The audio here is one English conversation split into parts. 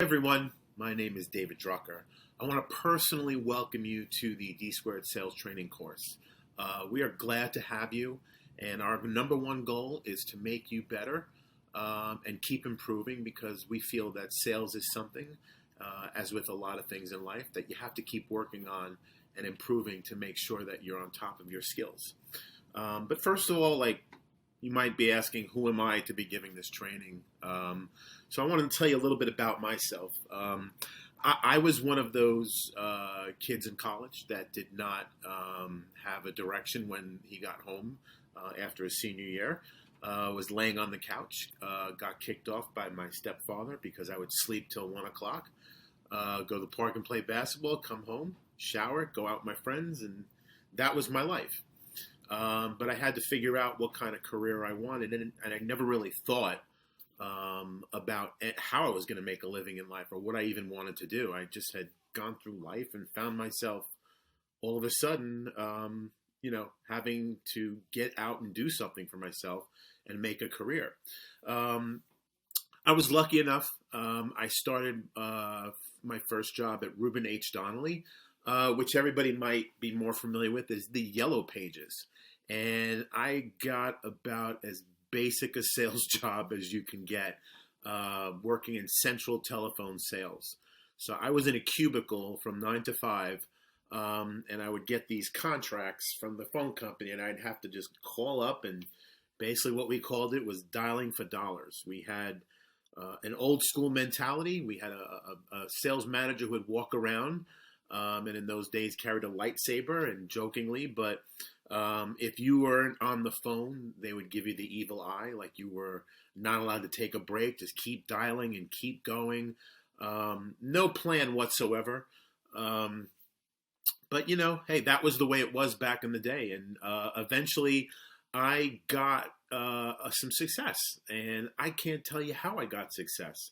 everyone, my name is David Drucker. I want to personally welcome you to the D Squared Sales Training course. We are glad to have you, and our number one goal is to make you better and keep improving, because we feel that sales is something, as with a lot of things in life, that you have to keep working on and improving to make sure that you're on top of your skills. But first of all, you might be asking, who am I to be giving this training? So I wanted to tell you a little bit about myself. I was one of those kids in college that did not have a direction when he got home after his senior year. Was laying on the couch, got kicked off by my stepfather because I would sleep till 1 o'clock, go to the park and play basketball, come home, shower, go out with my friends, and that was my life. But I had to figure out what kind of career I wanted, and I never really thought about how I was going to make a living in life or what I even wanted to do. I just had gone through life and found myself all of a sudden, having to get out and do something for myself and make a career. I was lucky enough. I started my first job at Reuben H. Donnelly, which everybody might be more familiar with as the Yellow Pages. And I got about as basic a sales job as you can get, working in central telephone sales. So I was in a cubicle from 9 to 5, and I would get these contracts from the phone company, and I'd have to just call up, and basically what we called it was dialing for dollars. We had an old school mentality. We had a sales manager who would walk around, and in those days carried a lightsaber, and jokingly, but if you weren't on the phone, they would give you the evil eye, like you were not allowed to take a break, just keep dialing and keep going. No plan whatsoever. But, hey, that was the way it was back in the day. And eventually I got some success. And I can't tell you how I got success.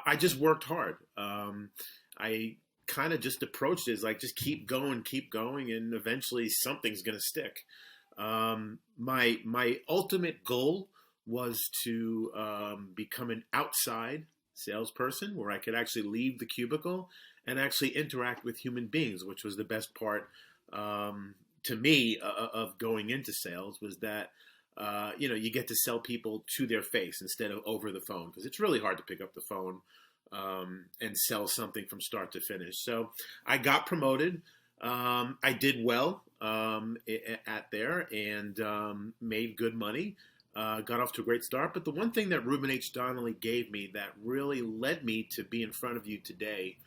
I just worked hard. I kind of just approached it as just keep going, and eventually something's going to stick. My ultimate goal was to become an outside salesperson where I could actually leave the cubicle and actually interact with human beings, which was the best part to me of going into sales, was that you get to sell people to their face instead of over the phone, because it's really hard to pick up the phone and sell something from start to finish. So I got promoted. I did well at there and made good money. Got off to a great start. But the one thing that Reuben H. Donnelly gave me that really led me to be in front of you today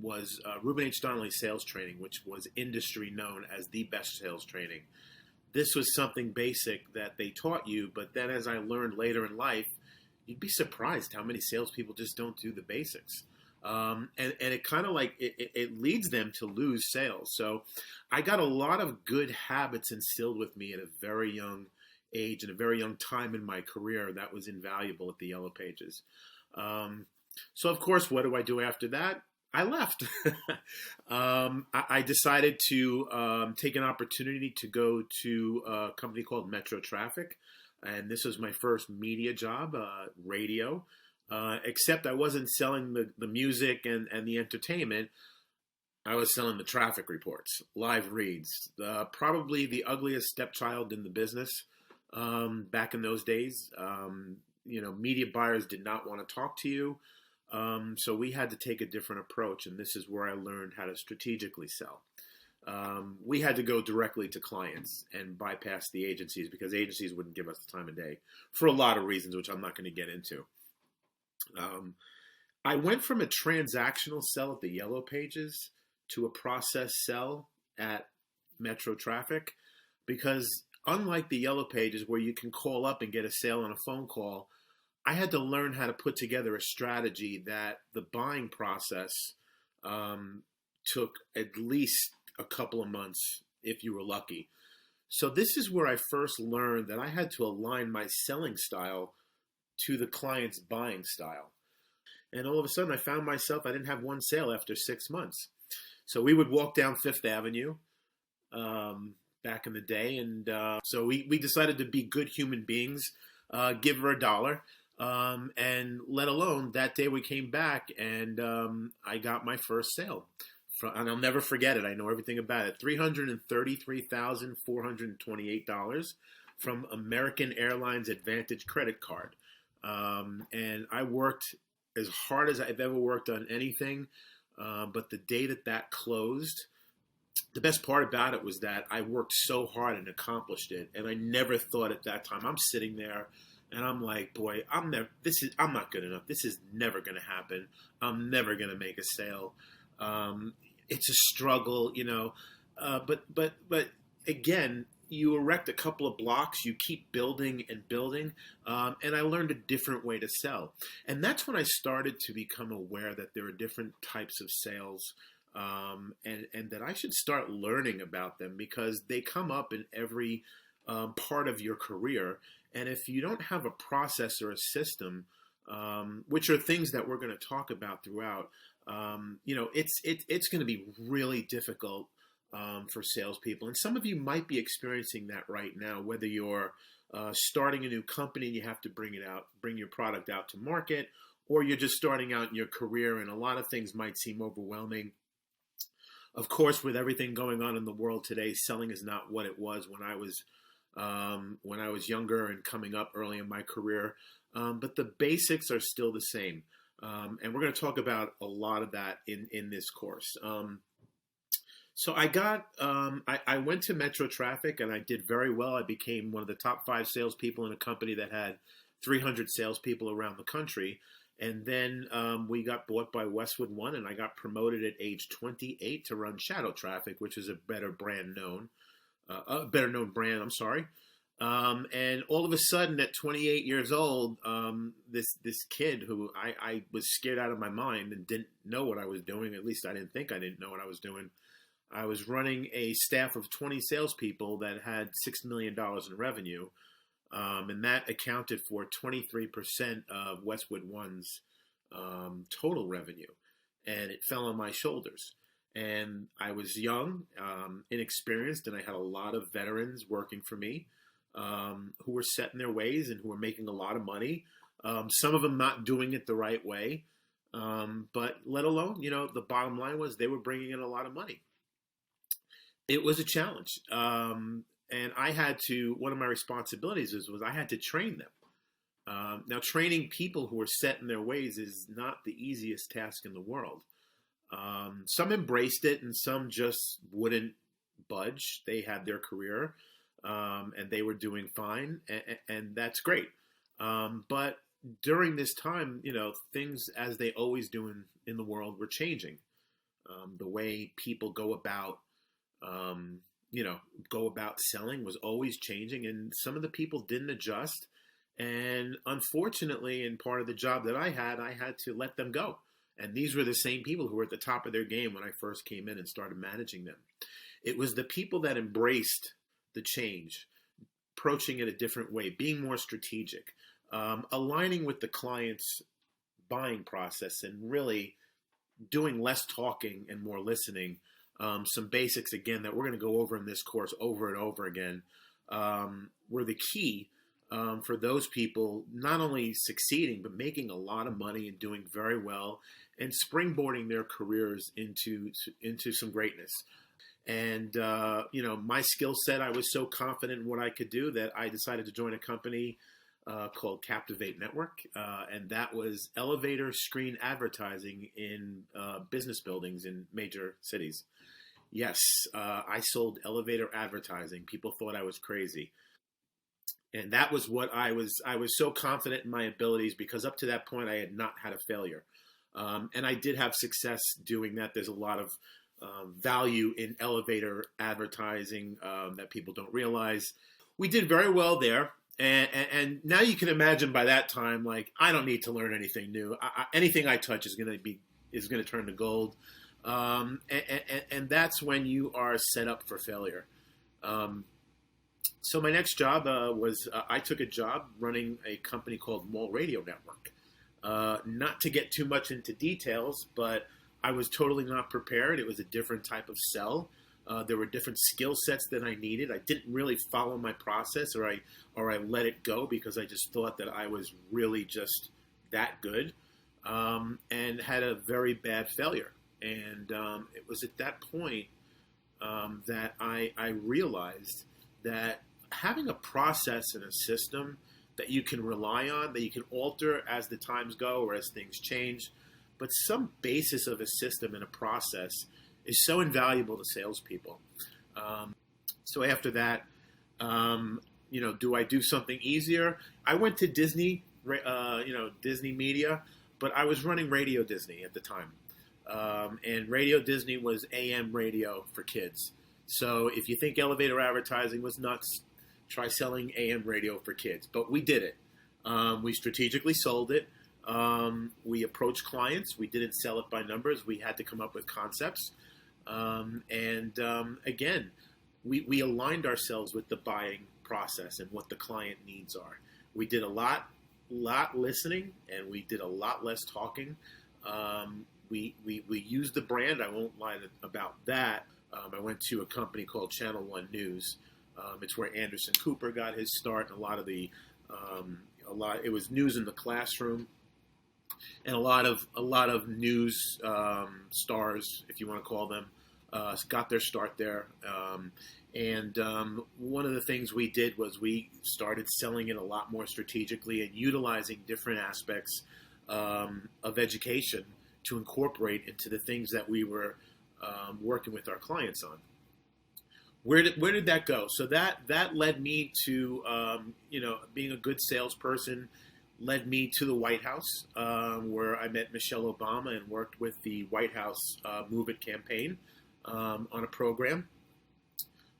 was Reuben H. Donnelly sales training, which was industry known as the best sales training. This was something basic that they taught you, but then as I learned later in life, you'd be surprised how many salespeople just don't do the basics. And it kind of it leads them to lose sales. So I got a lot of good habits instilled with me at a very young age and a very young time in my career that was invaluable at the Yellow Pages. So of course, what do I do after that? I left. I decided to take an opportunity to go to a company called Metro Traffic. And this was my first media job, radio, except I wasn't selling the music and the entertainment. I was selling the traffic reports, live reads, probably the ugliest stepchild in the business back in those days. Media buyers did not want to talk to you. So we had to take a different approach, and this is where I learned how to strategically sell. We had to go directly to clients and bypass the agencies, because agencies wouldn't give us the time of day for a lot of reasons, which I'm not going to get into. I went from a transactional sell at the Yellow Pages to a process sell at Metro Traffic, because unlike the Yellow Pages where you can call up and get a sale on a phone call, I had to learn how to put together a strategy that the buying process took at least a couple of months if you were lucky. So this is where I first learned that I had to align my selling style to the client's buying style. And all of a sudden I found myself, I didn't have one sale after 6 months. So we would walk down Fifth Avenue back in the day. And so we decided to be good human beings, give her $1. And let alone that day we came back and I got my first sale. And I'll never forget it. I know everything about it. $333,428 from American Airlines Advantage credit card. And I worked as hard as I've ever worked on anything. But the day that closed, the best part about it was that I worked so hard and accomplished it. And I never thought at that time, I'm sitting there and I'm like, boy, I'm not good enough. This is never going to happen. I'm never going to make a sale. It's a struggle, but again, you erect a couple of blocks, you keep building and building, and I learned a different way to sell. And that's when I started to become aware that there are different types of sales, and that I should start learning about them because they come up in every part of your career. And if you don't have a process or a system, which are things that we're going to talk about throughout, it's going to be really difficult for salespeople. And some of you might be experiencing that right now, whether you're starting a new company and you have to bring your product out to market, or you're just starting out in your career and a lot of things might seem overwhelming. Of course, with everything going on in the world today, selling is not what it was when I was younger and coming up early in my career. But the basics are still the same. And we're going to talk about a lot of that in this course. So I went to Metro Traffic and I did very well. I became one of the top 5 salespeople in a company that had 300 salespeople around the country. And then we got bought by Westwood One, and I got promoted at age 28 to run Shadow Traffic, which is a better known brand. I'm sorry. And all of a sudden, at 28 years old, this kid who I was scared out of my mind and didn't know what I was doing. At least I didn't think I didn't know what I was doing. I was running a staff of 20 salespeople that had $6 million in revenue. And that accounted for 23% of Westwood One's total revenue. And it fell on my shoulders. And I was young, inexperienced, and I had a lot of veterans working for me who were set in their ways and who were making a lot of money. Some of them not doing it the right way. But let alone, the bottom line was they were bringing in a lot of money. It was a challenge. And I had to, one of my responsibilities was I had to train them. Now, training people who are set in their ways is not the easiest task in the world. Some embraced it and some just wouldn't budge. They had their career and they were doing fine, and that's great. But during this time, things, as they always do in the world, were changing. The way people go about selling was always changing, and some of the people didn't adjust. And unfortunately, in part of the job that I had to let them go. And these were the same people who were at the top of their game when I first came in and started managing them. It was the people that embraced the change, approaching it a different way, being more strategic, aligning with the client's buying process, and really doing less talking and more listening. Some basics, again, that we're going to go over in this course over and over again, were the key for those people not only succeeding, but making a lot of money and doing very well and springboarding their careers into some greatness. And, my skill set, I was so confident in what I could do that I decided to join a company called Captivate Network. And that was elevator screen advertising in business buildings in major cities. Yes, I sold elevator advertising. People thought I was crazy. And that was what I was so confident in my abilities because up to that point I had not had a failure. And I did have success doing that. There's a lot of value in elevator advertising that people don't realize. We did very well there. And now you can imagine by that time, like, I don't need to learn anything new. Anything I touch is going to turn to gold. And that's when you are set up for failure. So my next job was I took a job running a company called Mall Radio Network. Not to get too much into details, but I was totally not prepared. It was a different type of sell. There were different skill sets that I needed. I didn't really follow my process, or I let it go because I just thought that I was really just that good, and had a very bad failure. And it was at that point that I realized that having a process and a system that you can rely on, that you can alter as the times go or as things change, but some basis of a system and a process is so invaluable to salespeople. So after that, do I do something easier? I went to Disney, Disney Media, but I was running Radio Disney at the time. And Radio Disney was AM radio for kids. So if you think elevator advertising was nuts, try selling AM radio for kids. But we did it. We strategically sold it. We approached clients. We didn't sell it by numbers. We had to come up with concepts. Again, we aligned ourselves with the buying process and what the client needs are. We did a lot listening, and we did a lot less talking. We used the brand. I won't lie about that. I went to a company called Channel One News. It's where Anderson Cooper got his start, and it was news in the classroom, and a lot of news stars, if you want to call them, got their start there. One of the things we did was we started selling it a lot more strategically and utilizing different aspects of education to incorporate into the things that we were working with our clients on. Where did that go? So that led me to being a good salesperson, led me to the White House, where I met Michelle Obama and worked with the White House Move It campaign on a program.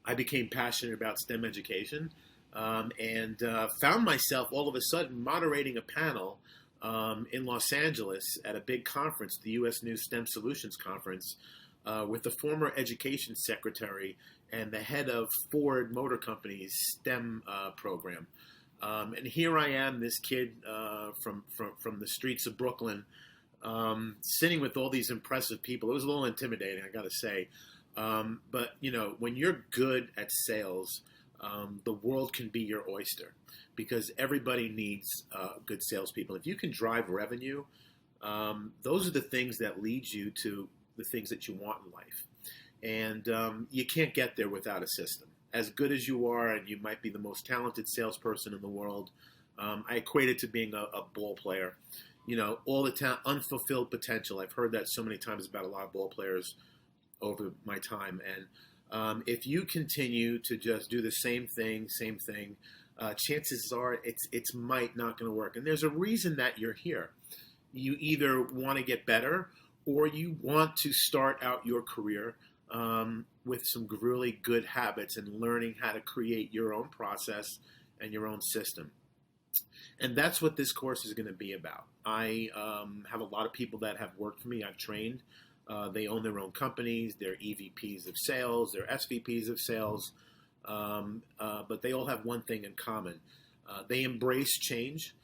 I became passionate about STEM education, and found myself all of a sudden moderating a panel in Los Angeles at a big conference, the U.S. News STEM Solutions Conference, with the former education secretary and the head of Ford Motor Company's STEM program. And here I am, this kid from the streets of Brooklyn, sitting with all these impressive people. It was a little intimidating, I got to say. But, when you're good at sales, the world can be your oyster, because everybody needs good salespeople. If you can drive revenue, those are the things that lead you to the things that you want in life. And you can't get there without a system. As good as you are, and you might be the most talented salesperson in the world, I equate it to being a ball player. All the unfulfilled potential. I've heard that so many times about a lot of ball players over my time. And if you continue to just do the same thing, chances are it's might not going to work. And there's a reason that you're here. You either want to get better, or you want to start out your career with some really good habits and learning how to create your own process and your own system. And that's what this course is going to be about. I have a lot of people that have worked for me. I've trained. They own their own companies. They're EVPs of sales. They're SVPs of sales. But they all have one thing in common. They embrace change.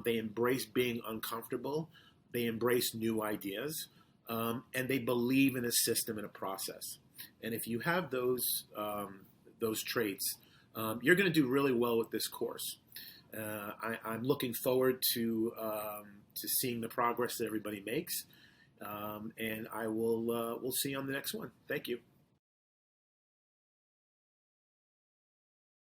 They embrace being uncomfortable. They embrace new ideas. And they believe in a system and a process. And if you have those traits, you're going to do really well with this course. I'm looking forward to seeing the progress that everybody makes. And we'll see you on the next one. Thank you.